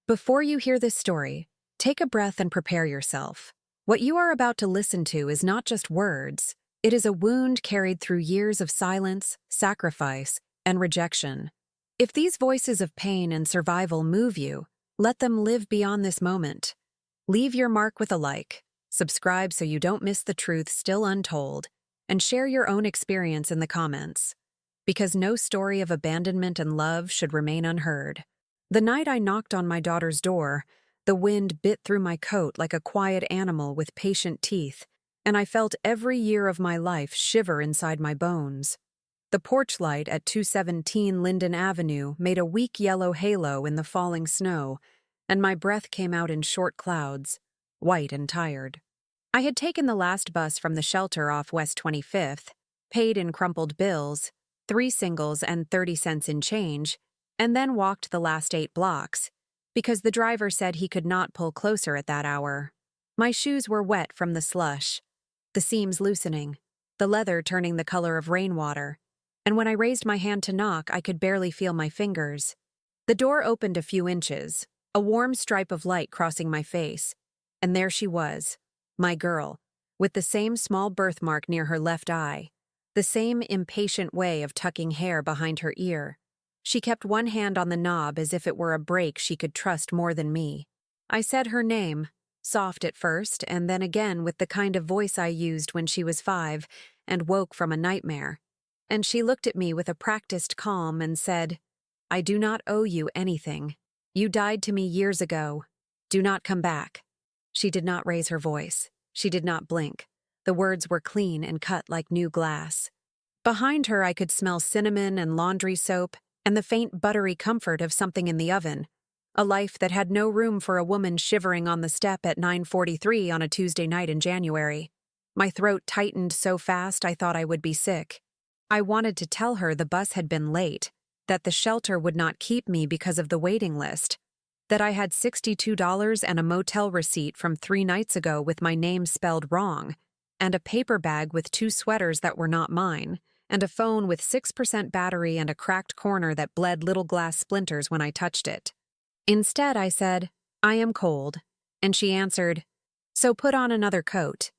Before you hear this story, take a breath and prepare yourself. What you are about to listen to is not just words, it is a wound carried through years of silence, sacrifice, and rejection. If these voices of pain and survival move you, let them live beyond this moment. Leave your mark with a like, subscribe so you don't miss the truth still untold, and share your own experience in the comments. Because no story of abandonment and love should remain unheard. The night I knocked on my daughter's door, the wind bit through my coat like a quiet animal with patient teeth, and I felt every year of my life shiver inside my bones. The porch light at 217 Linden Avenue made a weak yellow halo in the falling snow, and my breath came out in short clouds, white and tired. I had taken the last bus from the shelter off West 25th, paid in crumpled bills, 3 singles and 30 cents in change, and then walked the last 8 blocks, because the driver said he could not pull closer at that hour. My shoes were wet from the slush, the seams loosening, the leather turning the color of rainwater, and when I raised my hand to knock, I could barely feel my fingers. The door opened a few inches, a warm stripe of light crossing my face, and there she was, my girl, with the same small birthmark near her left eye, the same impatient way of tucking hair behind her ear. She kept one hand on the knob as if it were a brake she could trust more than me. I said her name, soft at first, and then again with the kind of voice I used when she was 5 and woke from a nightmare. And she looked at me with a practiced calm and said, "I do not owe you anything. You died to me years ago. Do not come back." She did not raise her voice. She did not blink. The words were clean and cut like new glass. Behind her I could smell cinnamon and laundry soap and the faint buttery comfort of something in the oven, a life that had no room for a woman shivering on the step at 9:43 on a Tuesday night in January. My throat tightened so fast I thought I would be sick. I wanted to tell her the bus had been late, that the shelter would not keep me because of the waiting list, that I had $62 and a motel receipt from 3 nights ago with my name spelled wrong, and a paper bag with 2 sweaters that were not mine, and a phone with 6% battery and a cracked corner that bled little glass splinters when I touched it. Instead, I said, "I am cold," and she answered, "So put on another coat,"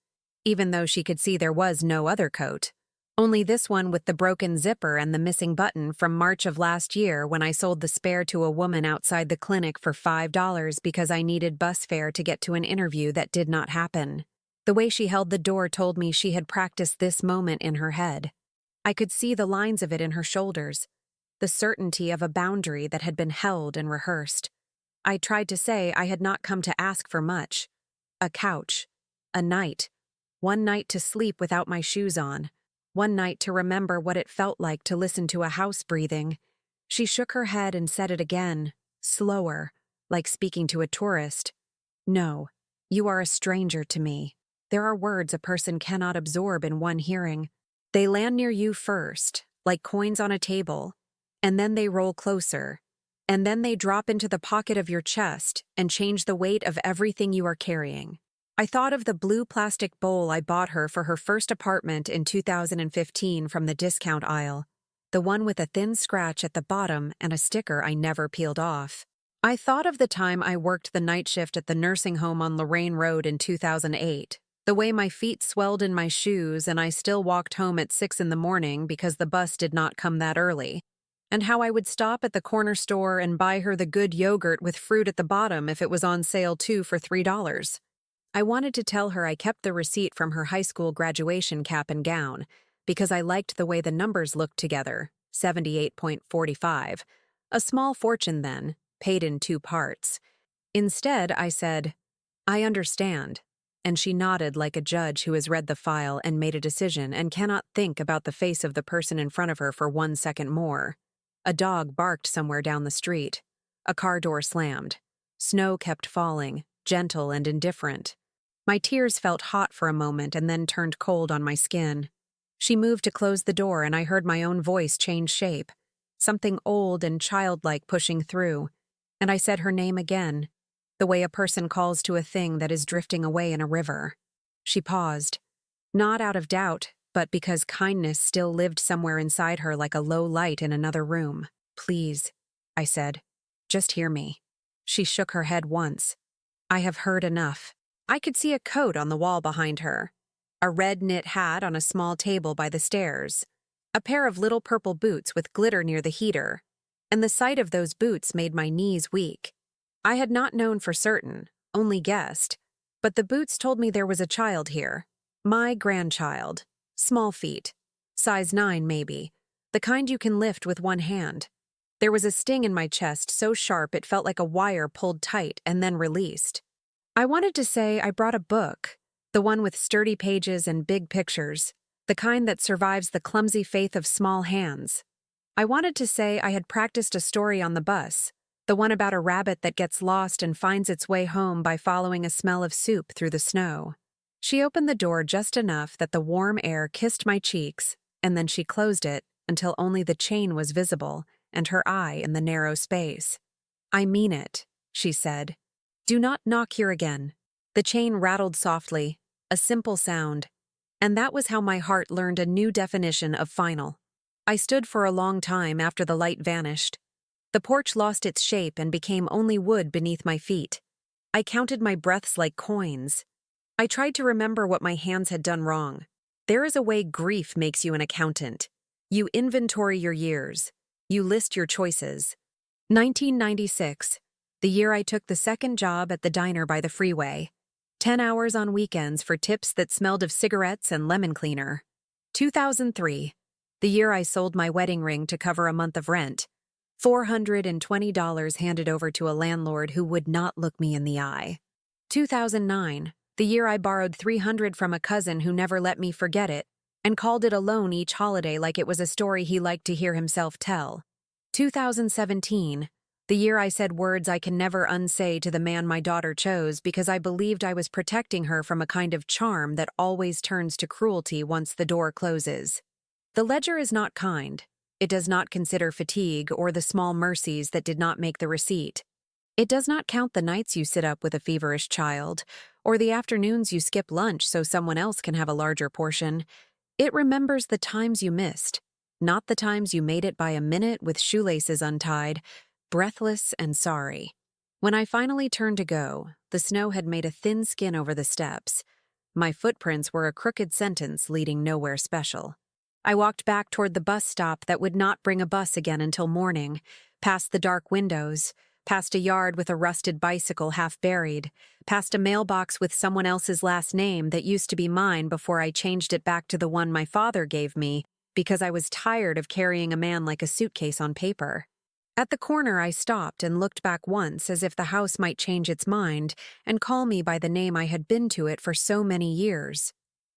even though she could see there was no other coat, only this one with the broken zipper and the missing button from March of last year when I sold the spare to a woman outside the clinic for $5 because I needed bus fare to get to an interview that did not happen. The way she held the door told me she had practiced this moment in her head. I could see the lines of it in her shoulders, the certainty of a boundary that had been held and rehearsed. I tried to say I had not come to ask for much. A couch, a night, one night to sleep without my shoes on, one night to remember what it felt like to listen to a house breathing. She shook her head and said it again, slower, like speaking to a tourist. "No, you are a stranger to me. There are words a person cannot absorb in one hearing. They land near you first, like coins on a table, and then they roll closer, and then they drop into the pocket of your chest and change the weight of everything you are carrying." I thought of the blue plastic bowl I bought her for her first apartment in 2015 from the discount aisle, the one with a thin scratch at the bottom and a sticker I never peeled off. I thought of the time I worked the night shift at the nursing home on Lorraine Road in 2008. The way my feet swelled in my shoes and I still walked home at 6 in the morning because the bus did not come that early, and how I would stop at the corner store and buy her the good yogurt with fruit at the bottom if it was on sale too for $3. I wanted to tell her I kept the receipt from her high school graduation cap and gown because I liked the way the numbers looked together, 78.45, a small fortune then, paid in 2 parts. Instead, I said, "I understand." And she nodded like a judge who has read the file and made a decision and cannot think about the face of the person in front of her for 1 second more. A dog barked somewhere down the street. A car door slammed. Snow kept falling, gentle and indifferent. My tears felt hot for a moment and then turned cold on my skin. She moved to close the door and I heard my own voice change shape, something old and childlike pushing through, and I said her name again, the way a person calls to a thing that is drifting away in a river. She paused, not out of doubt, but because kindness still lived somewhere inside her like a low light in another room. "Please," I said, "just hear me." She shook her head once. I have heard enough. I could see a coat on the wall behind her, a red knit hat on a small table by the stairs, a pair of little purple boots with glitter near the heater, and the sight of those boots made my knees weak. I had not known for certain, only guessed, but the boots told me there was a child here. My grandchild. Small feet. Size 9, maybe. The kind you can lift with one hand. There was a sting in my chest so sharp it felt like a wire pulled tight and then released. I wanted to say I brought a book, the one with sturdy pages and big pictures, the kind that survives the clumsy faith of small hands. I wanted to say I had practiced a story on the bus, the one about a rabbit that gets lost and finds its way home by following a smell of soup through the snow. She opened the door just enough that the warm air kissed my cheeks, and then she closed it until only the chain was visible and her eye in the narrow space. I mean it, she said. Do not knock here again. The chain rattled softly, a simple sound, and that was how my heart learned a new definition of final. I stood for a long time after the light vanished. The porch lost its shape and became only wood beneath my feet. I counted my breaths like coins. I tried to remember what my hands had done wrong. There is a way grief makes you an accountant. You inventory your years. You list your choices. 1996. The year I took the second job at the diner by the freeway. 10 hours on weekends for tips that smelled of cigarettes and lemon cleaner. 2003. The year I sold my wedding ring to cover a month of rent. $420 handed over to a landlord who would not look me in the eye. 2009. The year I borrowed $300 from a cousin who never let me forget it, and called it a loan each holiday like it was a story he liked to hear himself tell. 2017. The year I said words I can never unsay to the man my daughter chose because I believed I was protecting her from a kind of charm that always turns to cruelty once the door closes. The ledger is not kind. It does not consider fatigue or the small mercies that did not make the receipt. It does not count the nights you sit up with a feverish child, or the afternoons you skip lunch so someone else can have a larger portion. It remembers the times you missed, not the times you made it by a minute with shoelaces untied, breathless and sorry. When I finally turned to go, the snow had made a thin skin over the steps. My footprints were a crooked sentence leading nowhere special. I walked back toward the bus stop that would not bring a bus again until morning, past the dark windows, past a yard with a rusted bicycle half buried, past a mailbox with someone else's last name that used to be mine before I changed it back to the one my father gave me because I was tired of carrying a man like a suitcase on paper. At the corner, I stopped and looked back once as if the house might change its mind and call me by the name I had been to it for so many years.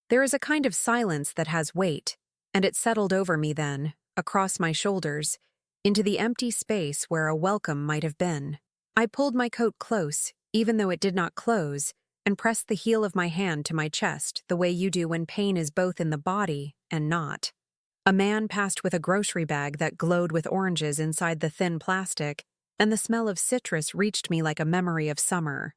There is a kind of silence that has weight, and it settled over me then, across my shoulders, into the empty space where a welcome might have been. I pulled my coat close, even though it did not close, and pressed the heel of my hand to my chest the way you do when pain is both in the body and not. A man passed with a grocery bag that glowed with oranges inside the thin plastic, and the smell of citrus reached me like a memory of summer.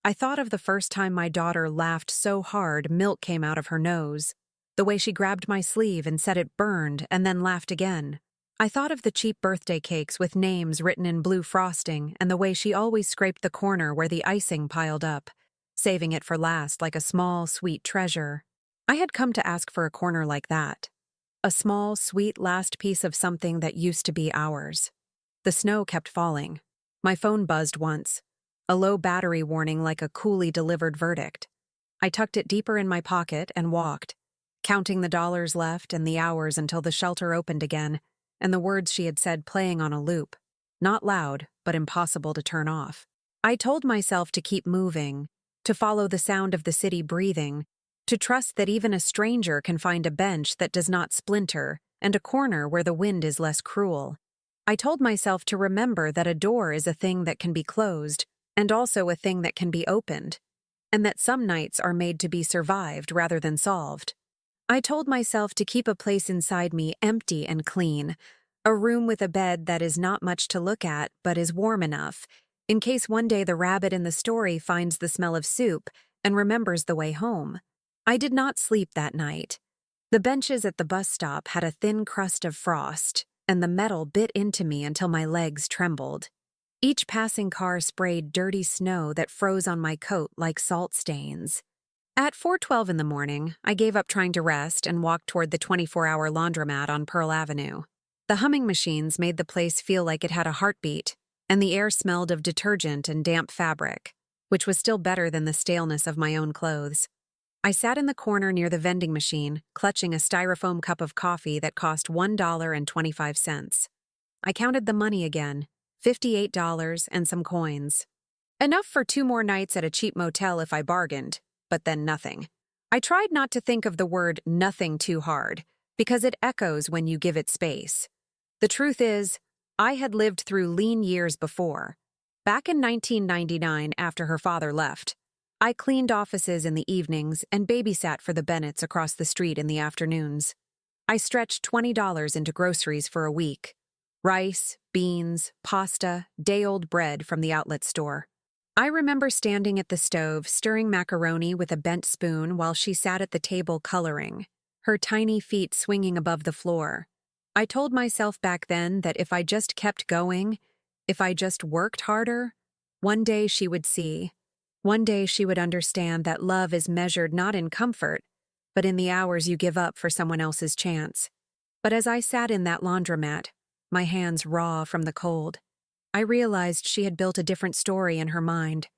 I thought of the first time my daughter laughed so hard milk came out of her nose, the way she grabbed my sleeve and said it burned and then laughed again. I thought of the cheap birthday cakes with names written in blue frosting and the way she always scraped the corner where the icing piled up, saving it for last like a small, sweet treasure. I had come to ask for a corner like that. A small, sweet last piece of something that used to be ours. The snow kept falling. My phone buzzed once, a low battery warning like a coolly delivered verdict. I tucked it deeper in my pocket and walked, counting the dollars left and the hours until the shelter opened again, and the words she had said playing on a loop. Not loud, but impossible to turn off. I told myself to keep moving, to follow the sound of the city breathing, to trust that even a stranger can find a bench that does not splinter and a corner where the wind is less cruel. I told myself to remember that a door is a thing that can be closed and also a thing that can be opened, and that some nights are made to be survived rather than solved. I told myself to keep a place inside me empty and clean, a room with a bed that is not much to look at but is warm enough, in case one day the rabbit in the story finds the smell of soup and remembers the way home. I did not sleep that night. The benches at the bus stop had a thin crust of frost, and the metal bit into me until my legs trembled. Each passing car sprayed dirty snow that froze on my coat like salt stains. At 4:12 in the morning, I gave up trying to rest and walked toward the 24-hour laundromat on Pearl Avenue. The humming machines made the place feel like it had a heartbeat, and the air smelled of detergent and damp fabric, which was still better than the staleness of my own clothes. I sat in the corner near the vending machine, clutching a styrofoam cup of coffee that cost $1.25. I counted the money again, $58 and some coins. Enough for 2 more nights at a cheap motel if I bargained, but then nothing. I tried not to think of the word nothing too hard, because it echoes when you give it space. The truth is, I had lived through lean years before. Back in 1999, after her father left, I cleaned offices in the evenings and babysat for the Bennetts across the street in the afternoons. I stretched $20 into groceries for a week. Rice, beans, pasta, day-old bread from the outlet store. I remember standing at the stove, stirring macaroni with a bent spoon while she sat at the table coloring, her tiny feet swinging above the floor. I told myself back then that if I just kept going, if I just worked harder, one day she would see. One day she would understand that love is measured not in comfort, but in the hours you give up for someone else's chance. But as I sat in that laundromat, my hands raw from the cold, I realized she had built a different story in her mind.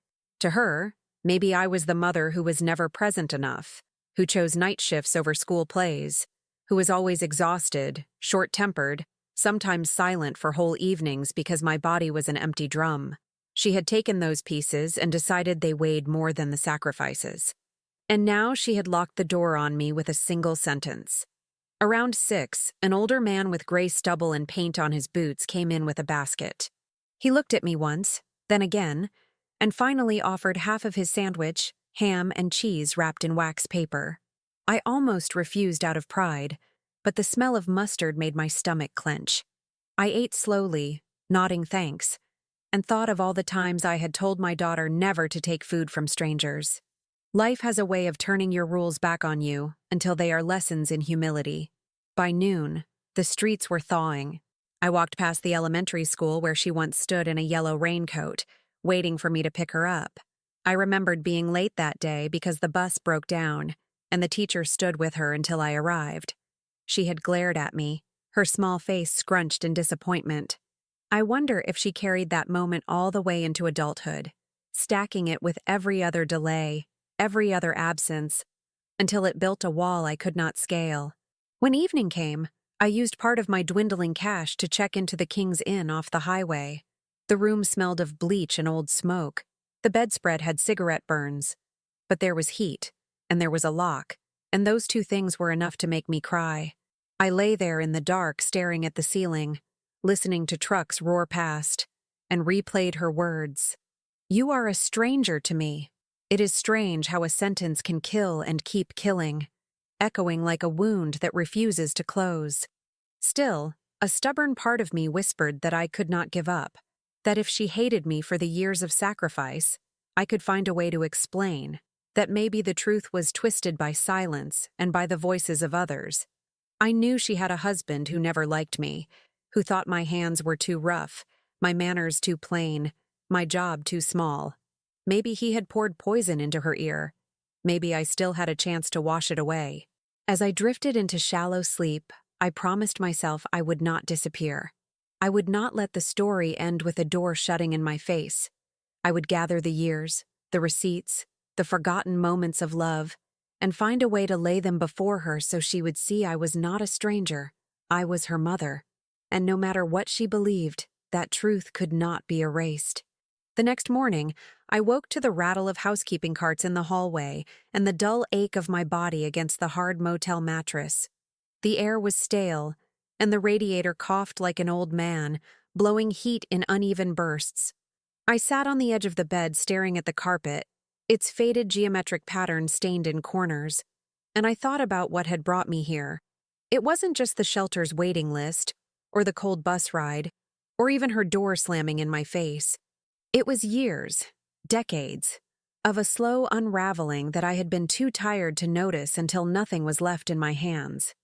To her, maybe I was the mother who was never present enough, who chose night shifts over school plays, who was always exhausted, short-tempered, sometimes silent for whole evenings because my body was an empty drum. She had taken those pieces and decided they weighed more than the sacrifices. And now she had locked the door on me with a single sentence. Around 6, an older man with gray stubble and paint on his boots came in with a basket. He looked at me once, then again, and finally offered half of his sandwich, ham and cheese wrapped in wax paper. I almost refused out of pride, but the smell of mustard made my stomach clench. I ate slowly, nodding thanks, and thought of all the times I had told my daughter never to take food from strangers. Life has a way of turning your rules back on you until they are lessons in humility. By noon, the streets were thawing. I walked past the elementary school where she once stood in a yellow raincoat, waiting for me to pick her up. I remembered being late that day because the bus broke down, and the teacher stood with her until I arrived. She had glared at me, her small face scrunched in disappointment. I wonder if she carried that moment all the way into adulthood, stacking it with every other delay, every other absence, until it built a wall I could not scale. When evening came, I used part of my dwindling cash to check into the King's Inn off the highway. The room smelled of bleach and old smoke. The bedspread had cigarette burns. But there was heat, and there was a lock, and those 2 things were enough to make me cry. I lay there in the dark staring at the ceiling, listening to trucks roar past, and replayed her words. "You are a stranger to me." It is strange how a sentence can kill and keep killing, echoing like a wound that refuses to close. Still, a stubborn part of me whispered that I could not give up, that if she hated me for the years of sacrifice, I could find a way to explain, that maybe the truth was twisted by silence and by the voices of others. I knew she had a husband who never liked me, who thought my hands were too rough, my manners too plain, my job too small. Maybe he had poured poison into her ear. Maybe I still had a chance to wash it away. As I drifted into shallow sleep, I promised myself I would not disappear. I would not let the story end with a door shutting in my face. I would gather the years, the receipts, the forgotten moments of love, and find a way to lay them before her so she would see I was not a stranger. I was her mother. And no matter what she believed, that truth could not be erased. The next morning, I woke to the rattle of housekeeping carts in the hallway and the dull ache of my body against the hard motel mattress. The air was stale, and the radiator coughed like an old man, blowing heat in uneven bursts. I sat on the edge of the bed staring at the carpet, its faded geometric pattern stained in corners, and I thought about what had brought me here. It wasn't just the shelter's waiting list, or the cold bus ride, or even her door slamming in my face. It was years, decades, of a slow unraveling that I had been too tired to notice until nothing was left in my hands.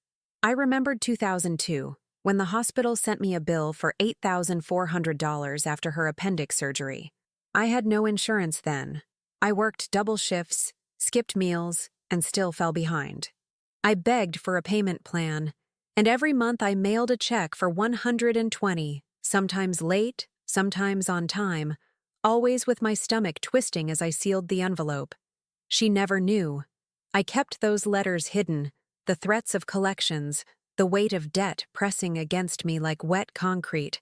I remembered 2002, when the hospital sent me a bill for $8,400 after her appendix surgery. I had no insurance then. I worked double shifts, skipped meals, and still fell behind. I begged for a payment plan, and every month I mailed a check for $120, sometimes late, sometimes on time, always with my stomach twisting as I sealed the envelope. She never knew. I kept those letters hidden, the threats of collections, the weight of debt pressing against me like wet concrete.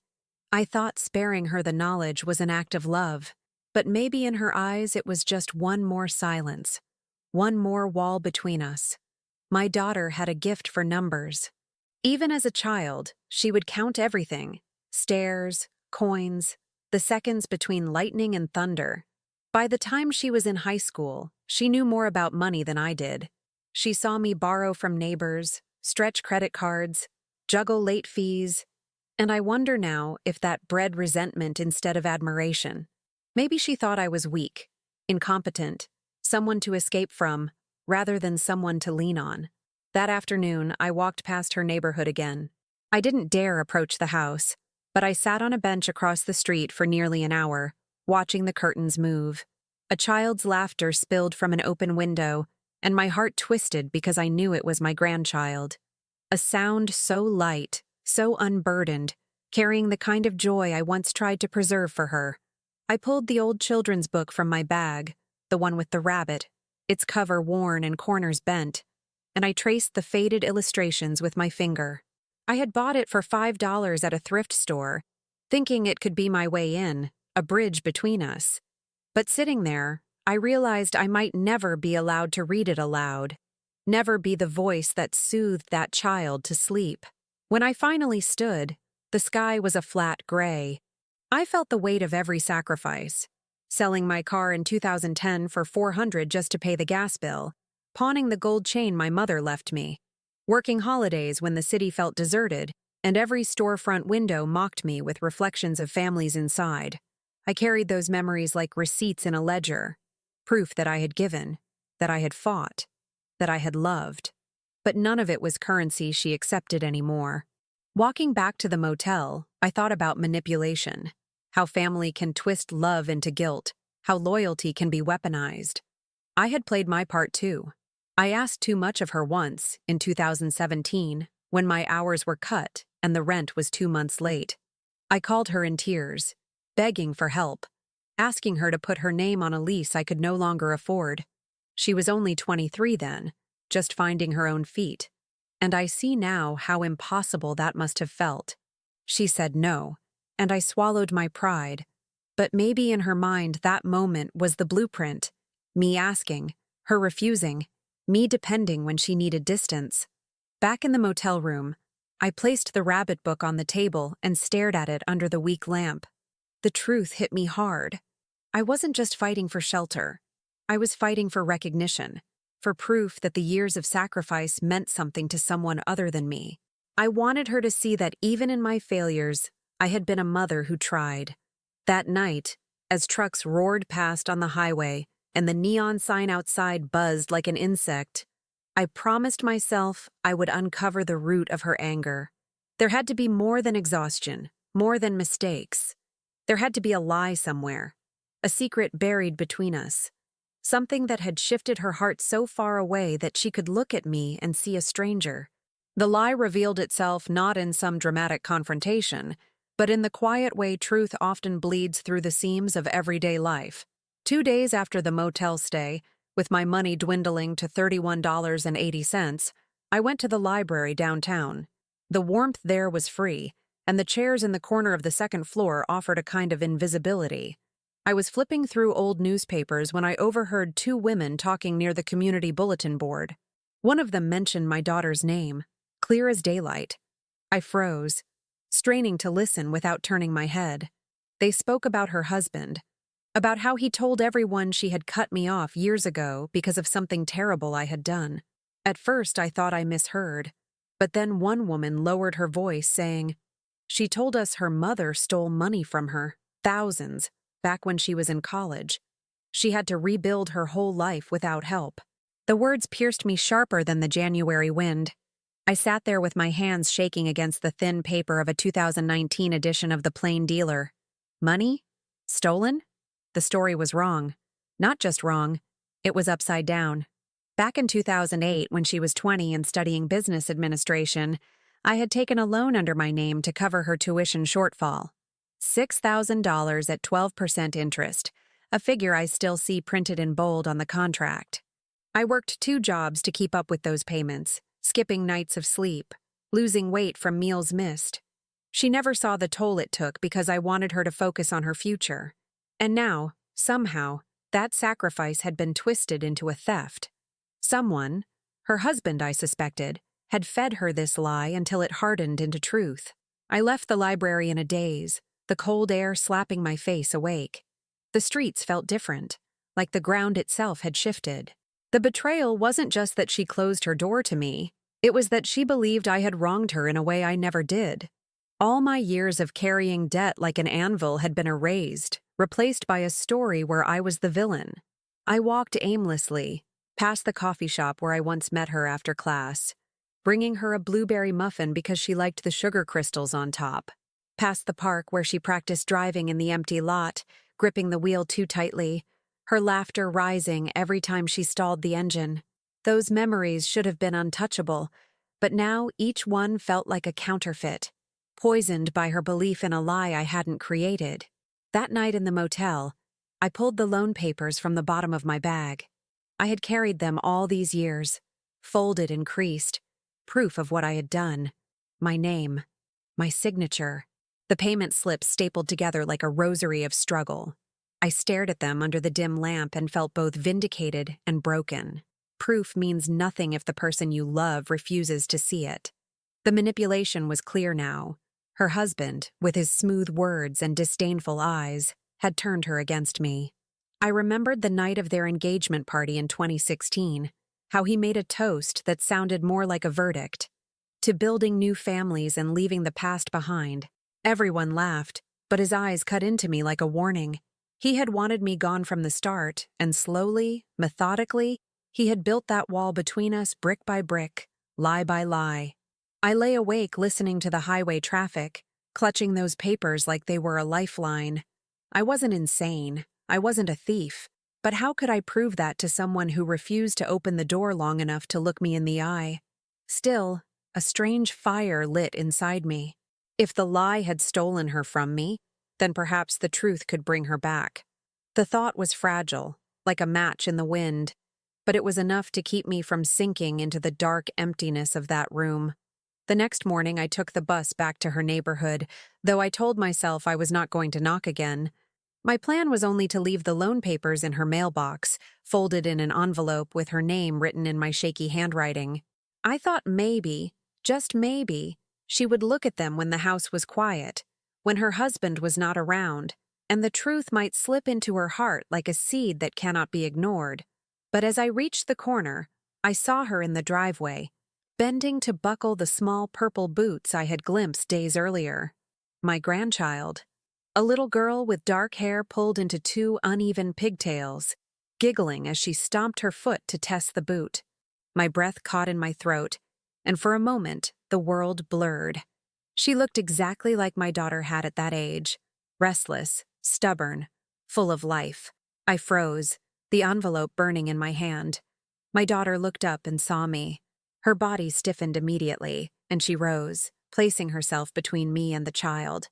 I thought sparing her the knowledge was an act of love, but maybe in her eyes it was just one more silence, one more wall between us. My daughter had a gift for numbers. Even as a child, she would count everything: stairs, coins, the seconds between lightning and thunder. By the time she was in high school, she knew more about money than I did. She saw me borrow from neighbors, stretch credit cards, juggle late fees, and I wonder now if that bred resentment instead of admiration. Maybe she thought I was weak, incompetent, someone to escape from, rather than someone to lean on. That afternoon, I walked past her neighborhood again. I didn't dare approach the house, but I sat on a bench across the street for nearly an hour, watching the curtains move. A child's laughter spilled from an open window, and my heart twisted because I knew it was my grandchild. A sound so light, so unburdened, carrying the kind of joy I once tried to preserve for her. I pulled the old children's book from my bag, the one with the rabbit, its cover worn and corners bent, and I traced the faded illustrations with my finger. I had bought it for $5 at a thrift store, thinking it could be my way in, a bridge between us. But sitting there, I realized I might never be allowed to read it aloud, never be the voice that soothed that child to sleep. When I finally stood, the sky was a flat gray. I felt the weight of every sacrifice. Selling my car in 2010 for $400 just to pay the gas bill, pawning the gold chain my mother left me, working holidays when the city felt deserted, and every storefront window mocked me with reflections of families inside. I carried those memories like receipts in a ledger, proof that I had given, that I had fought, that I had loved. But none of it was currency she accepted anymore. Walking back to the motel, I thought about manipulation, how family can twist love into guilt, how loyalty can be weaponized. I had played my part too. I asked too much of her once, in 2017, when my hours were cut and the rent was 2 months late. I called her in tears, begging for help, asking her to put her name on a lease I could no longer afford. She was only 23 then, just finding her own feet, and I see now how impossible that must have felt. She said no, and I swallowed my pride, but maybe in her mind that moment was the blueprint, me asking, her refusing, me depending when she needed distance. Back in the motel room, I placed the rabbit book on the table and stared at it under the weak lamp. The truth hit me hard. I wasn't just fighting for shelter. I was fighting for recognition, for proof that the years of sacrifice meant something to someone other than me. I wanted her to see that even in my failures, I had been a mother who tried. That night, as trucks roared past on the highway and the neon sign outside buzzed like an insect, I promised myself I would uncover the root of her anger. There had to be more than exhaustion, more than mistakes. There had to be a lie somewhere, a secret buried between us, something that had shifted her heart so far away that she could look at me and see a stranger. The lie revealed itself not in some dramatic confrontation, but in the quiet way truth often bleeds through the seams of everyday life. 2 days after the motel stay, with my money dwindling to $31.80, I went to the library downtown. The warmth there was free, and the chairs in the corner of the second floor offered a kind of invisibility. I was flipping through old newspapers when I overheard 2 women talking near the community bulletin board. One of them mentioned my daughter's name, clear as daylight. I froze, straining to listen without turning my head. They spoke about her husband, about how he told everyone she had cut me off years ago because of something terrible I had done. At first, I thought I misheard, but then one woman lowered her voice, saying, "She told us her mother stole money from her, thousands, back when she was in college. She had to rebuild her whole life without help." The words pierced me sharper than the January wind. I sat there with my hands shaking against the thin paper of a 2019 edition of The Plain Dealer. Money? Stolen? The story was wrong. Not just wrong, it was upside down. Back in 2008, when she was 20 and studying business administration, I had taken a loan under my name to cover her tuition shortfall. $6,000 at 12% interest, a figure I still see printed in bold on the contract. I worked 2 jobs to keep up with those payments, skipping nights of sleep, losing weight from meals missed. She never saw the toll it took because I wanted her to focus on her future. And now, somehow, that sacrifice had been twisted into a theft. Someone, her husband I suspected, had fed her this lie until it hardened into truth. I left the library in a daze, the cold air slapping my face awake. The streets felt different, like the ground itself had shifted. The betrayal wasn't just that she closed her door to me, it was that she believed I had wronged her in a way I never did. All my years of carrying debt like an anvil had been erased, replaced by a story where I was the villain. I walked aimlessly, past the coffee shop where I once met her after class, bringing her a blueberry muffin because she liked the sugar crystals on top, past the park where she practiced driving in the empty lot, gripping the wheel too tightly, her laughter rising every time she stalled the engine. Those memories should have been untouchable, but now each one felt like a counterfeit, poisoned by her belief in a lie I hadn't created. That night in the motel, I pulled the loan papers from the bottom of my bag. I had carried them all these years, folded and creased, proof of what I had done. My name, my signature, the payment slips stapled together like a rosary of struggle. I stared at them under the dim lamp and felt both vindicated and broken. Proof means nothing if the person you love refuses to see it. The manipulation was clear now. Her husband, with his smooth words and disdainful eyes, had turned her against me. I remembered the night of their engagement party in 2016, how he made a toast that sounded more like a verdict. To building new families and leaving the past behind. Everyone laughed, but his eyes cut into me like a warning. He had wanted me gone from the start, and slowly, methodically, he had built that wall between us brick by brick, lie by lie. I lay awake listening to the highway traffic, clutching those papers like they were a lifeline. I wasn't insane. I wasn't a thief. But how could I prove that to someone who refused to open the door long enough to look me in the eye? Still, a strange fire lit inside me. If the lie had stolen her from me, then perhaps the truth could bring her back. The thought was fragile, like a match in the wind, but it was enough to keep me from sinking into the dark emptiness of that room. The next morning I took the bus back to her neighborhood, though I told myself I was not going to knock again. My plan was only to leave the loan papers in her mailbox, folded in an envelope with her name written in my shaky handwriting. I thought maybe, just maybe, she would look at them when the house was quiet, when her husband was not around, and the truth might slip into her heart like a seed that cannot be ignored. But as I reached the corner, I saw her in the driveway, bending to buckle the small purple boots I had glimpsed days earlier. My grandchild. A little girl with dark hair pulled into 2 uneven pigtails, giggling as she stomped her foot to test the boot. My breath caught in my throat, and for a moment, the world blurred. She looked exactly like my daughter had at that age, restless, stubborn, full of life. I froze, the envelope burning in my hand. My daughter looked up and saw me. Her body stiffened immediately, and she rose, placing herself between me and the child.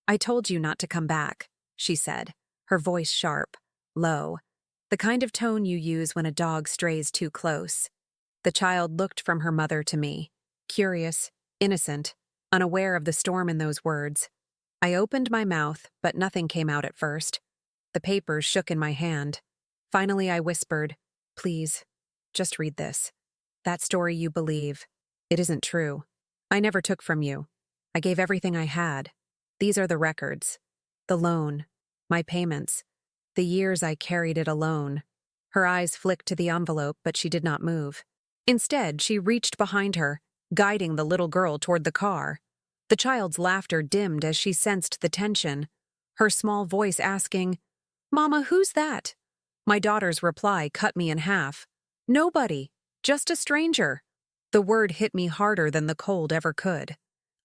"I told you not to come back," she said, her voice sharp, low, the kind of tone you use when a dog strays too close. The child looked from her mother to me, curious, innocent, unaware of the storm in those words. I opened my mouth, but nothing came out at first. The papers shook in my hand. Finally, I whispered, "Please, just read this. That story you believe, it isn't true. I never took from you. I gave everything I had. These are the records. The loan. My payments. The years I carried it alone." Her eyes flicked to the envelope, but she did not move. Instead, she reached behind her, guiding the little girl toward the car. The child's laughter dimmed as she sensed the tension, her small voice asking, "Mama, who's that?" My daughter's reply cut me in half. "Nobody. Just a stranger." The word hit me harder than the cold ever could.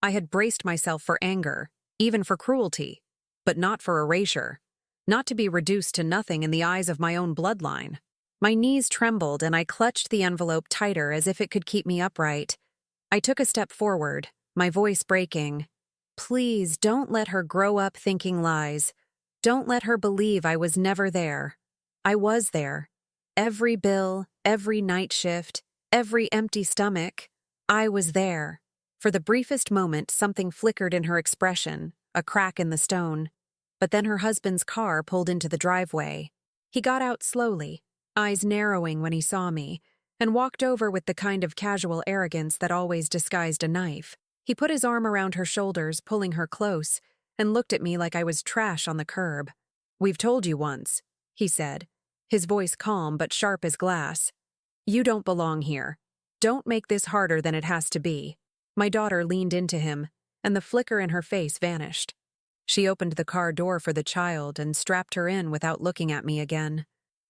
I had braced myself for anger, even for cruelty, but not for erasure, not to be reduced to nothing in the eyes of my own bloodline. My knees trembled and I clutched the envelope tighter as if it could keep me upright. I took a step forward, my voice breaking. Please don't let her grow up thinking lies. Don't let her believe I was never there. I was there. Every bill, every night shift, every empty stomach. I was there. For the briefest moment, something flickered in her expression, a crack in the stone. But then her husband's car pulled into the driveway. He got out slowly, eyes narrowing when he saw me, and walked over with the kind of casual arrogance that always disguised a knife. He put his arm around her shoulders, pulling her close, and looked at me like I was trash on the curb. "We've told you once," he said, his voice calm but sharp as glass. "You don't belong here. Don't make this harder than it has to be." My daughter leaned into him, and the flicker in her face vanished. She opened the car door for the child and strapped her in without looking at me again.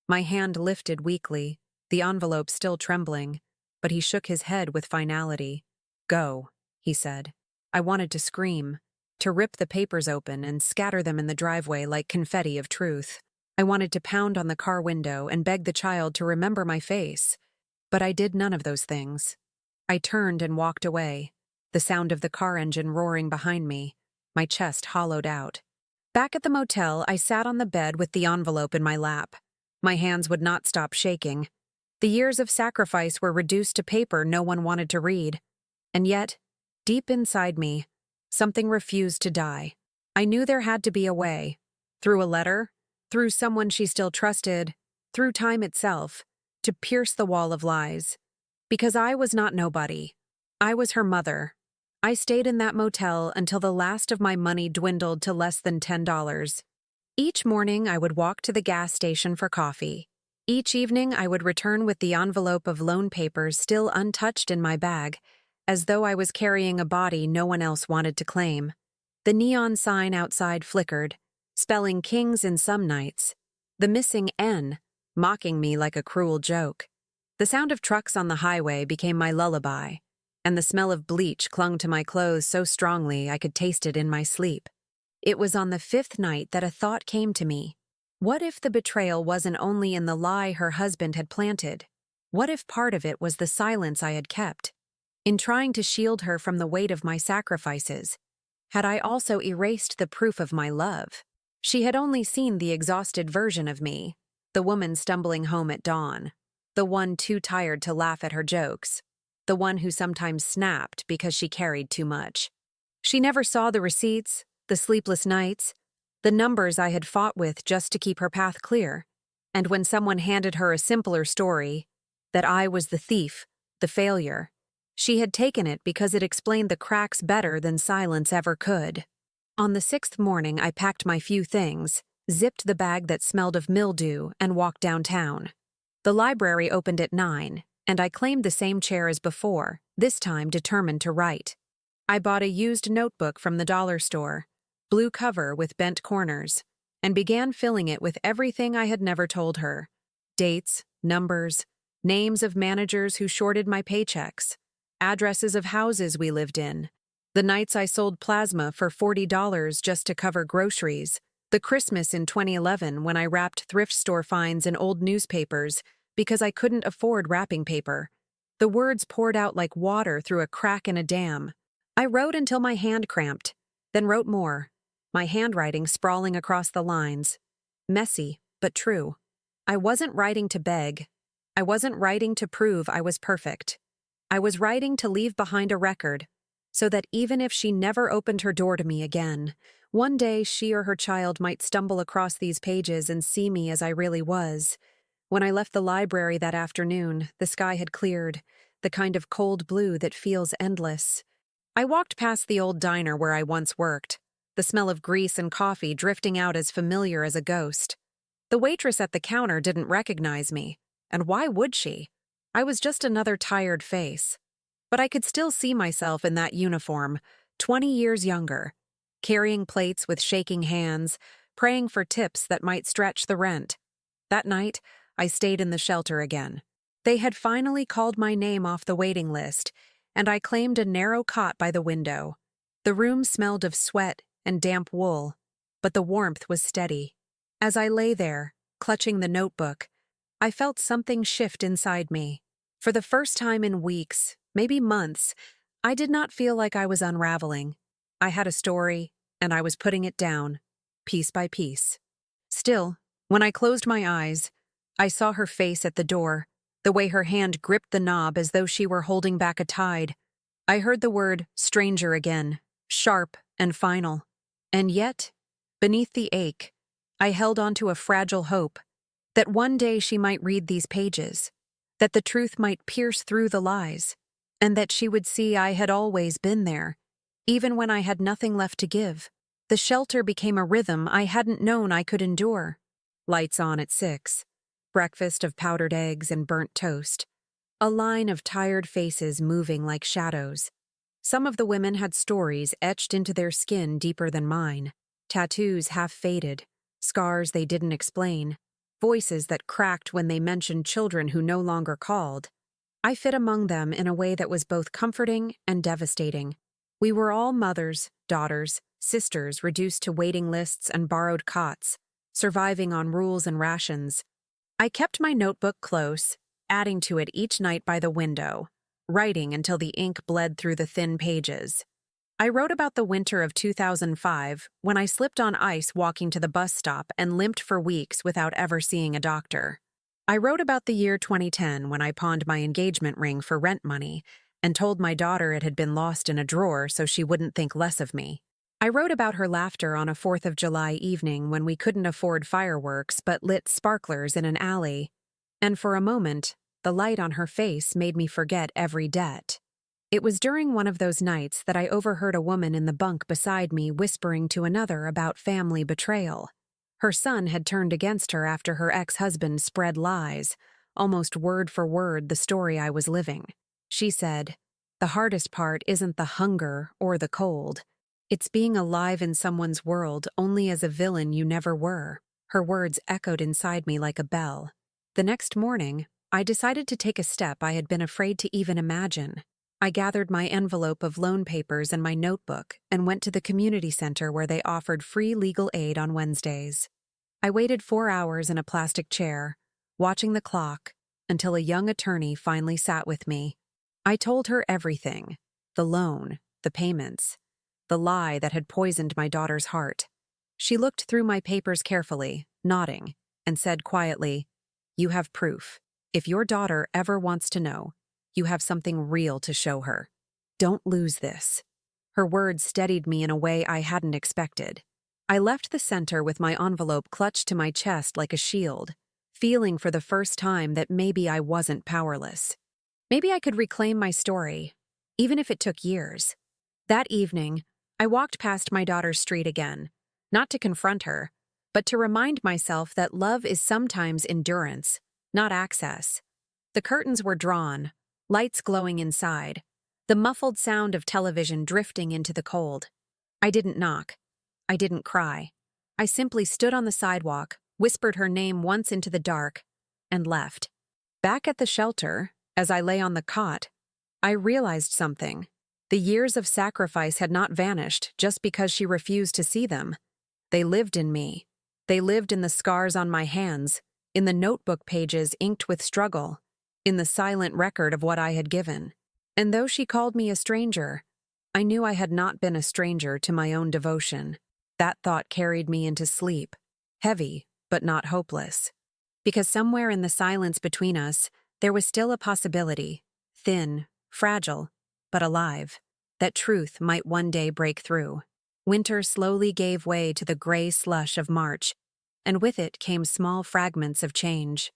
My hand lifted weakly, the envelope still trembling, but he shook his head with finality. "Go," he said. I wanted to scream, to rip the papers open and scatter them in the driveway like confetti of truth. I wanted to pound on the car window and beg the child to remember my face. But I did none of those things. I turned and walked away, the sound of the car engine roaring behind me, my chest hollowed out. Back at the motel, I sat on the bed with the envelope in my lap. My hands would not stop shaking. The years of sacrifice were reduced to paper no one wanted to read. And yet, deep inside me, something refused to die. I knew there had to be a way. Through a letter, through someone she still trusted, through time itself, to pierce the wall of lies. Because I was not nobody. I was her mother. I stayed in that motel until the last of my money dwindled to less than $10. Each morning I would walk to the gas station for coffee. Each evening I would return with the envelope of loan papers still untouched in my bag, as though I was carrying a body no one else wanted to claim. The neon sign outside flickered, spelling Kings in some nights, the missing N, mocking me like a cruel joke. The sound of trucks on the highway became my lullaby, and the smell of bleach clung to my clothes so strongly I could taste it in my sleep. It was on the 5th night that a thought came to me. What if the betrayal wasn't only in the lie her husband had planted? What if part of it was the silence I had kept? In trying to shield her from the weight of my sacrifices, had I also erased the proof of my love? She had only seen the exhausted version of me, the woman stumbling home at dawn, the one too tired to laugh at her jokes, the one who sometimes snapped because she carried too much. She never saw the receipts, the sleepless nights, the numbers I had fought with just to keep her path clear. And when someone handed her a simpler story, that I was the thief, the failure, she had taken it because it explained the cracks better than silence ever could. On the 6th morning, I packed my few things, zipped the bag that smelled of mildew, and walked downtown. The library opened at 9, and I claimed the same chair as before, this time determined to write. I bought a used notebook from the dollar store, blue cover with bent corners, and began filling it with everything I had never told her. Dates, numbers, names of managers who shorted my paychecks, addresses of houses we lived in, the nights I sold plasma for $40 just to cover groceries, the Christmas in 2011 when I wrapped thrift store finds in old newspapers because I couldn't afford wrapping paper. The words poured out like water through a crack in a dam. I wrote until my hand cramped, then wrote more, my handwriting sprawling across the lines. Messy, but true. I wasn't writing to beg. I wasn't writing to prove I was perfect. I was writing to leave behind a record, so that even if she never opened her door to me again, one day she or her child might stumble across these pages and see me as I really was. When I left the library that afternoon, the sky had cleared, the kind of cold blue that feels endless. I walked past the old diner where I once worked, the smell of grease and coffee drifting out as familiar as a ghost. The waitress at the counter didn't recognize me, and why would she? I was just another tired face. But I could still see myself in that uniform, 20 years younger, carrying plates with shaking hands, praying for tips that might stretch the rent. That night, I stayed in the shelter again. They had finally called my name off the waiting list, and I claimed a narrow cot by the window. The room smelled of sweat and damp wool, but the warmth was steady. As I lay there, clutching the notebook, I felt something shift inside me. For the first time in weeks, maybe months, I did not feel like I was unraveling. I had a story, and I was putting it down, piece by piece. Still, when I closed my eyes, I saw her face at the door, the way her hand gripped the knob as though she were holding back a tide. I heard the word stranger again, sharp and final. And yet, beneath the ache, I held on to a fragile hope that one day she might read these pages, that the truth might pierce through the lies, and that she would see I had always been there, even when I had nothing left to give. The shelter became a rhythm I hadn't known I could endure. Lights on at 6, breakfast of powdered eggs and burnt toast, a line of tired faces moving like shadows. Some of the women had stories etched into their skin deeper than mine, tattoos half faded, scars they didn't explain, voices that cracked when they mentioned children who no longer called. I fit among them in a way that was both comforting and devastating. We were all mothers, daughters, sisters reduced to waiting lists and borrowed cots, surviving on rules and rations. I kept my notebook close, adding to it each night by the window, writing until the ink bled through the thin pages. I wrote about the winter of 2005 when I slipped on ice walking to the bus stop and limped for weeks without ever seeing a doctor. I wrote about the year 2010 when I pawned my engagement ring for rent money and told my daughter it had been lost in a drawer so she wouldn't think less of me. I wrote about her laughter on a 4th of July evening when we couldn't afford fireworks but lit sparklers in an alley. And for a moment, the light on her face made me forget every debt. It was during one of those nights that I overheard a woman in the bunk beside me whispering to another about family betrayal. Her son had turned against her after her ex-husband spread lies, almost word for word the story I was living. She said, "The hardest part isn't the hunger or the cold. It's being alive in someone's world only as a villain you never were." Her words echoed inside me like a bell. The next morning, I decided to take a step I had been afraid to even imagine. I gathered my envelope of loan papers and my notebook and went to the community center where they offered free legal aid on Wednesdays. I waited 4 hours in a plastic chair, watching the clock, until a young attorney finally sat with me. I told her everything: the loan, the payments, the lie that had poisoned my daughter's heart. She looked through my papers carefully, nodding, and said quietly, "You have proof. If your daughter ever wants to know, you have something real to show her. Don't lose this." Her words steadied me in a way I hadn't expected. I left the center with my envelope clutched to my chest like a shield, feeling for the first time that maybe I wasn't powerless. Maybe I could reclaim my story, even if it took years. That evening, I walked past my daughter's street again, not to confront her, but to remind myself that love is sometimes endurance, not access. The curtains were drawn, lights glowing inside, the muffled sound of television drifting into the cold. I didn't knock. I didn't cry. I simply stood on the sidewalk, whispered her name once into the dark, and left. Back at the shelter, as I lay on the cot, I realized something. The years of sacrifice had not vanished just because she refused to see them. They lived in me. They lived in the scars on my hands, in the notebook pages inked with struggle, in the silent record of what I had given. And though she called me a stranger, I knew I had not been a stranger to my own devotion. That thought carried me into sleep, heavy but not hopeless. Because somewhere in the silence between us, there was still a possibility, thin, fragile, but alive, that truth might one day break through. Winter slowly gave way to the gray slush of March, and with it came small fragments of change.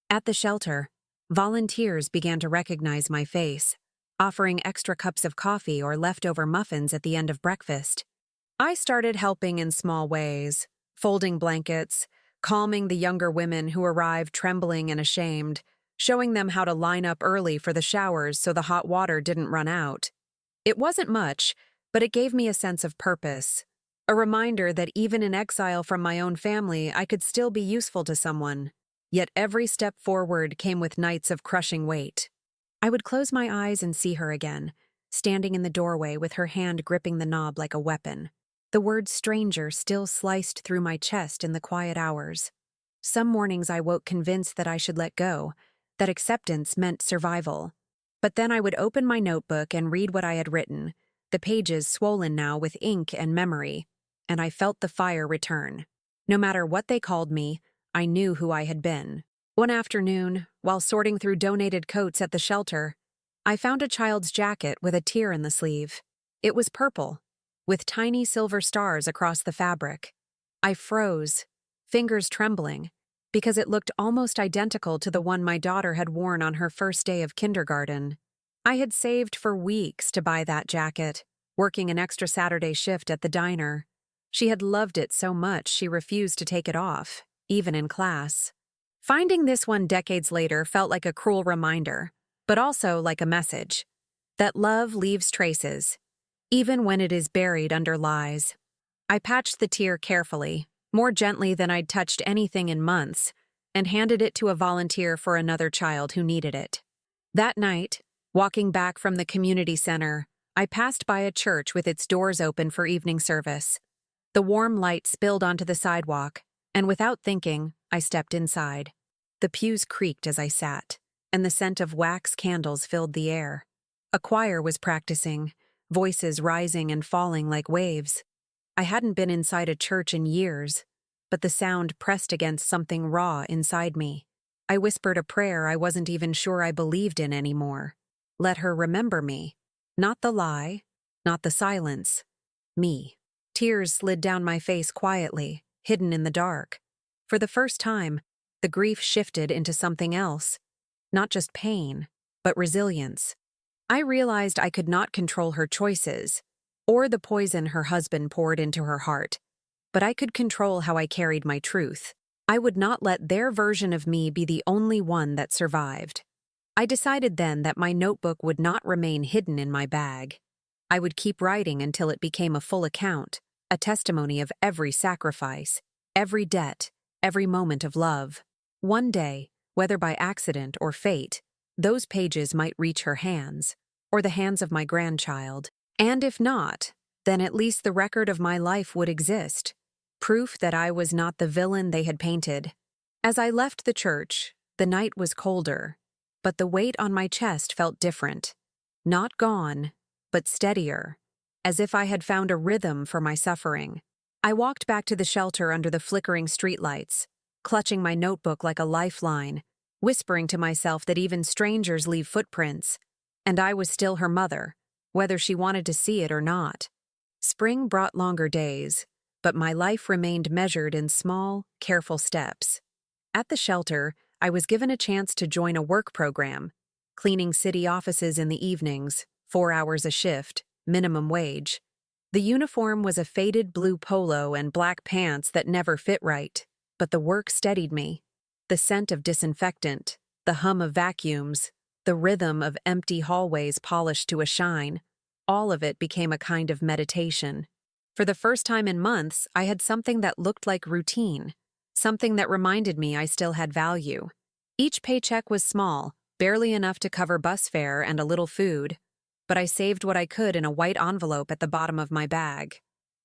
At the shelter, volunteers began to recognize my face, offering extra cups of coffee or leftover muffins at the end of breakfast. I started helping in small ways, folding blankets, calming the younger women who arrived trembling and ashamed, showing them how to line up early for the showers so the hot water didn't run out. It wasn't much, but it gave me a sense of purpose, a reminder that even in exile from my own family, I could still be useful to someone. Yet every step forward came with nights of crushing weight. I would close my eyes and see her again, standing in the doorway with her hand gripping the knob like a weapon. The word stranger still sliced through my chest in the quiet hours. Some mornings I woke convinced that I should let go, that acceptance meant survival. But then I would open my notebook and read what I had written, the pages swollen now with ink and memory, and I felt the fire return. No matter what they called me, I knew who I had been. One afternoon, while sorting through donated coats at the shelter, I found a child's jacket with a tear in the sleeve. It was purple, with tiny silver stars across the fabric. I froze, fingers trembling, because it looked almost identical to the one my daughter had worn on her first day of kindergarten. I had saved for weeks to buy that jacket, working an extra Saturday shift at the diner. She had loved it so much she refused to take it off, even in class. Finding this one decades later felt like a cruel reminder, but also like a message that love leaves traces, even when it is buried under lies. I patched the tear carefully, more gently than I'd touched anything in months, and handed it to a volunteer for another child who needed it. That night, walking back from the community center, I passed by a church with its doors open for evening service. The warm light spilled onto the sidewalk, and without thinking, I stepped inside. The pews creaked as I sat, and the scent of wax candles filled the air. A choir was practicing, voices rising and falling like waves. I hadn't been inside a church in years, but the sound pressed against something raw inside me. I whispered a prayer I wasn't even sure I believed in anymore. Let her remember me. Not the lie, not the silence. Me. Tears slid down my face quietly, hidden in the dark. For the first time, the grief shifted into something else. Not just pain, but resilience. I realized I could not control her choices, or the poison her husband poured into her heart, but I could control how I carried my truth. I would not let their version of me be the only one that survived. I decided then that my notebook would not remain hidden in my bag. I would keep writing until it became a full account, a testimony of every sacrifice, every debt, every moment of love. One day, whether by accident or fate, those pages might reach her hands, or the hands of my grandchild. And if not, then at least the record of my life would exist, proof that I was not the villain they had painted. As I left the church, the night was colder, but the weight on my chest felt different. Not gone, but steadier, as if I had found a rhythm for my suffering. I walked back to the shelter under the flickering streetlights, clutching my notebook like a lifeline, whispering to myself that even strangers leave footprints, and I was still her mother, whether she wanted to see it or not. Spring brought longer days, but my life remained measured in small, careful steps. At the shelter, I was given a chance to join a work program, cleaning city offices in the evenings, 4 hours a shift, minimum wage. The uniform was a faded blue polo and black pants that never fit right, but the work steadied me. The scent of disinfectant, the hum of vacuums, the rhythm of empty hallways polished to a shine, all of it became a kind of meditation. For the first time in months, I had something that looked like routine, something that reminded me I still had value. Each paycheck was small, barely enough to cover bus fare and a little food, but I saved what I could in a white envelope at the bottom of my bag.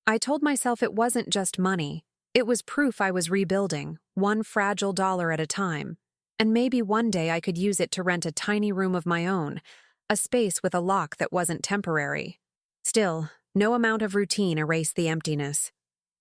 I told myself it wasn't just money. It was proof I was rebuilding, one fragile dollar at a time. And maybe one day I could use it to rent a tiny room of my own, a space with a lock that wasn't temporary. Still, no amount of routine erased the emptiness.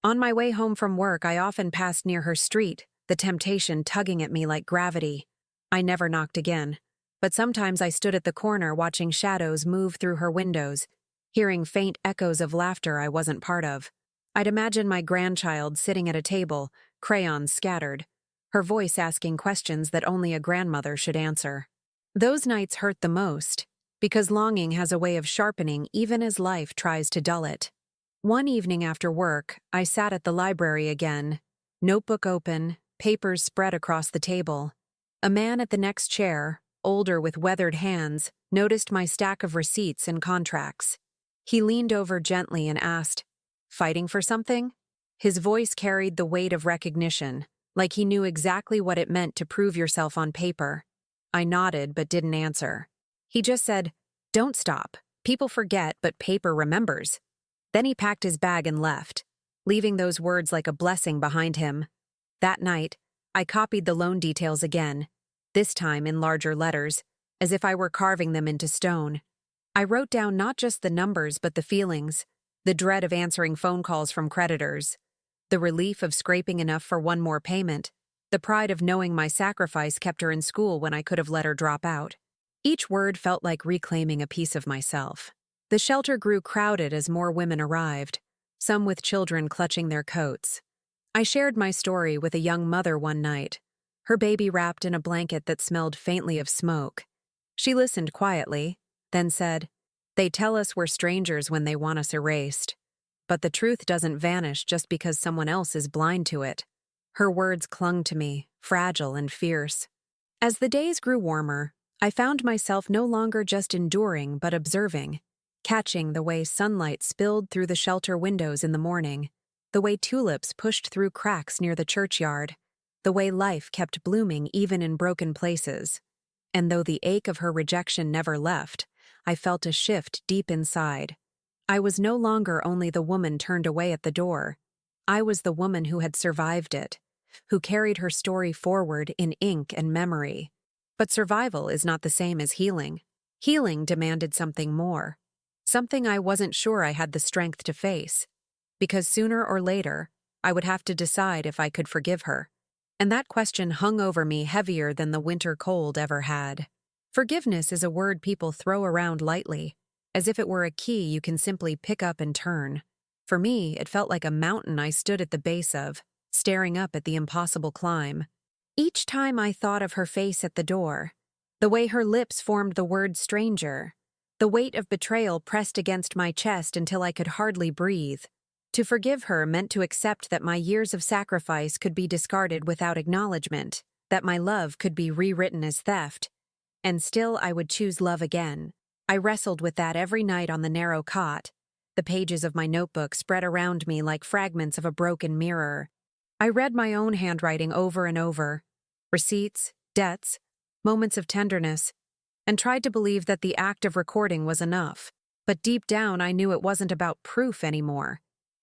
On my way home from work, I often passed near her street, the temptation tugging at me like gravity. I never knocked again, but sometimes I stood at the corner watching shadows move through her windows, hearing faint echoes of laughter I wasn't part of. I'd imagine my grandchild sitting at a table, crayons scattered, her voice asking questions that only a grandmother should answer. Those nights hurt the most, because longing has a way of sharpening even as life tries to dull it. One evening after work, I sat at the library again, notebook open, papers spread across the table. A man at the next chair, older with weathered hands, noticed my stack of receipts and contracts. He leaned over gently and asked, "Fighting for something?" His voice carried the weight of recognition, like he knew exactly what it meant to prove yourself on paper. I nodded but didn't answer. He just said, "Don't stop. People forget, but paper remembers." Then he packed his bag and left, leaving those words like a blessing behind him. That night, I copied the loan details again, this time in larger letters, as if I were carving them into stone. I wrote down not just the numbers but the feelings, the dread of answering phone calls from creditors, the relief of scraping enough for one more payment, the pride of knowing my sacrifice kept her in school when I could have let her drop out. Each word felt like reclaiming a piece of myself. The shelter grew crowded as more women arrived, some with children clutching their coats. I shared my story with a young mother one night, her baby wrapped in a blanket that smelled faintly of smoke. She listened quietly, then said, "They tell us we're strangers when they want us erased. But the truth doesn't vanish just because someone else is blind to it." Her words clung to me, fragile and fierce. As the days grew warmer, I found myself no longer just enduring but observing, catching the way sunlight spilled through the shelter windows in the morning, the way tulips pushed through cracks near the churchyard, the way life kept blooming even in broken places. And though the ache of her rejection never left, I felt a shift deep inside. I was no longer only the woman turned away at the door. I was the woman who had survived it, who carried her story forward in ink and memory. But survival is not the same as healing. Healing demanded something more, something I wasn't sure I had the strength to face, because sooner or later, I would have to decide if I could forgive her. And that question hung over me heavier than the winter cold ever had. Forgiveness is a word people throw around lightly, as if it were a key you can simply pick up and turn. For me, it felt like a mountain I stood at the base of, staring up at the impossible climb. Each time I thought of her face at the door, the way her lips formed the word stranger, the weight of betrayal pressed against my chest until I could hardly breathe. To forgive her meant to accept that my years of sacrifice could be discarded without acknowledgement, that my love could be rewritten as theft. And still I would choose love again. I wrestled with that every night on the narrow cot, the pages of my notebook spread around me like fragments of a broken mirror. I read my own handwriting over and over, receipts, debts, moments of tenderness, and tried to believe that the act of recording was enough. But deep down I knew it wasn't about proof anymore.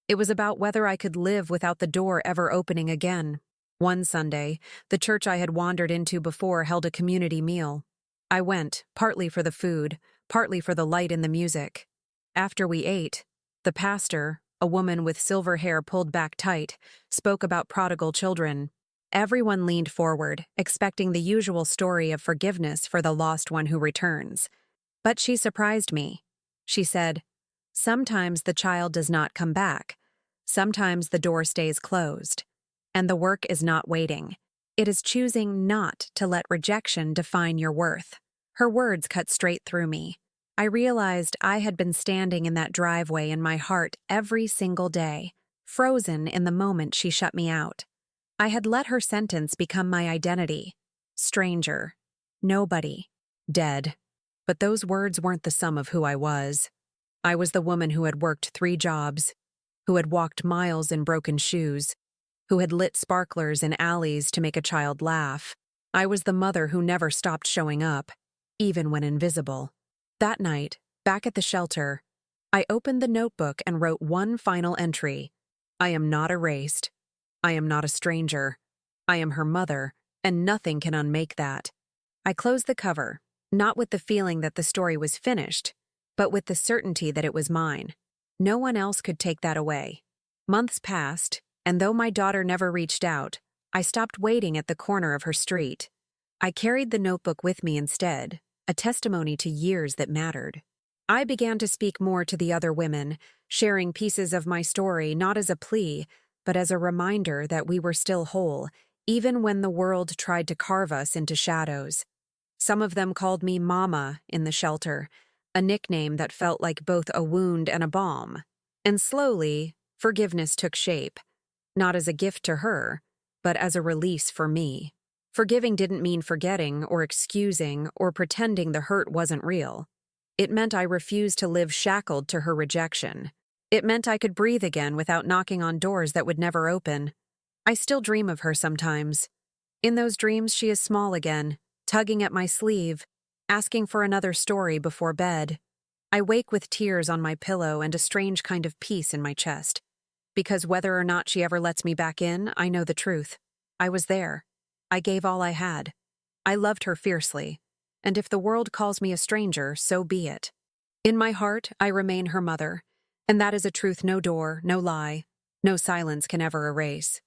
It was about whether I could live without the door ever opening again. One Sunday, the church I had wandered into before held a community meal. I went, partly for the food, partly for the light in the music. After we ate, the pastor, a woman with silver hair pulled back tight, spoke about prodigal children. Everyone leaned forward, expecting the usual story of forgiveness for the lost one who returns. But she surprised me. She said, "Sometimes the child does not come back. Sometimes the door stays closed. And the work is not waiting. It is choosing not to let rejection define your worth." Her words cut straight through me. I realized I had been standing in that driveway in my heart every single day, frozen in the moment she shut me out. I had let her sentence become my identity. Stranger. Nobody. Dead. But those words weren't the sum of who I was. I was the woman who had worked 3 jobs, who had walked miles in broken shoes, who had lit sparklers in alleys to make a child laugh. I was the mother who never stopped showing up, even when invisible. That night, back at the shelter, I opened the notebook and wrote one final entry. I am not erased. I am not a stranger. I am her mother, and nothing can unmake that. I closed the cover, not with the feeling that the story was finished, but with the certainty that it was mine. No one else could take that away. Months passed, and though my daughter never reached out, I stopped waiting at the corner of her street. I carried the notebook with me instead, a testimony to years that mattered. I began to speak more to the other women, sharing pieces of my story not as a plea, but as a reminder that we were still whole, even when the world tried to carve us into shadows. Some of them called me Mama in the shelter, a nickname that felt like both a wound and a balm. And slowly, forgiveness took shape, not as a gift to her, but as a release for me. Forgiving didn't mean forgetting or excusing or pretending the hurt wasn't real. It meant I refused to live shackled to her rejection. It meant I could breathe again without knocking on doors that would never open. I still dream of her sometimes. In those dreams, she is small again, tugging at my sleeve, asking for another story before bed. I wake with tears on my pillow and a strange kind of peace in my chest. Because whether or not she ever lets me back in, I know the truth. I was there. I gave all I had. I loved her fiercely. And if the world calls me a stranger, so be it. In my heart, I remain her mother. And that is a truth no door, no lie, no silence can ever erase.